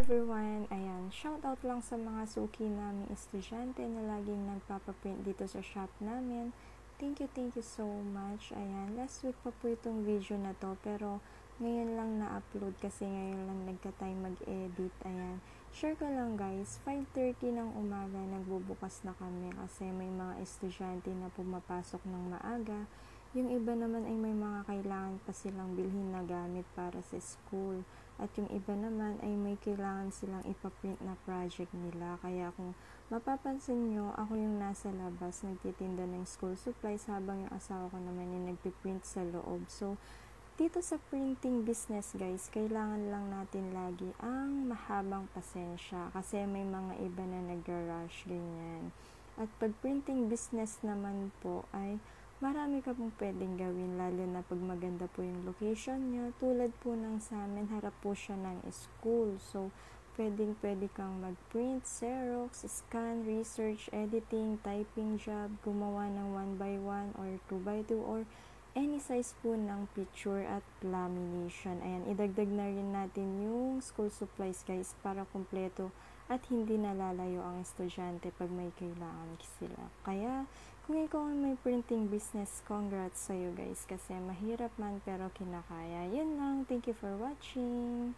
everyone! Ayan, shoutout lang sa mga suki naming estudyante na laging nagpapaprint dito sa shop namin. Thank you so much. Ayan, last week pa po itong video na to, pero ngayon lang na-upload kasi ngayon lang nagka-time mag-edit. Ayan, share ko lang guys, 5:30 ng umaga nagbubukas na kami kasi may mga estudyante na pumapasok ng maaga. Yung iba naman ay may mga kailangan pa silang bilhin na gamit para sa school. At yung iba naman ay may kailangan silang ipaprint na project nila. Kaya kung mapapansin nyo, ako yung nasa labas, nagtitinda ng school supplies habang yung asawa ko naman yung nagpiprint sa loob. So, dito sa printing business guys, kailangan lang natin lagi ang mahabang pasensya kasi may mga iba na nag-rush ganyan. At pag printing business naman po ay marami ka pong pwedeng gawin, lalo na pag maganda po yung location nyo. Tulad po ng sa amin, harap po siya ng school. So, pwede kang mag-print, xerox, scan, research, editing, typing job, gumawa ng 1x1 or 2x2 or any size po ng picture at lamination. Ayan, idagdag na rin natin yung school supplies guys para kumpleto at hindi nalalayo ang estudyante pag may kailangan sila. Kaya, kung ikaw may printing business, congrats sa'yo guys kasi mahirap man pero kinakaya. Yun lang. Thank you for watching.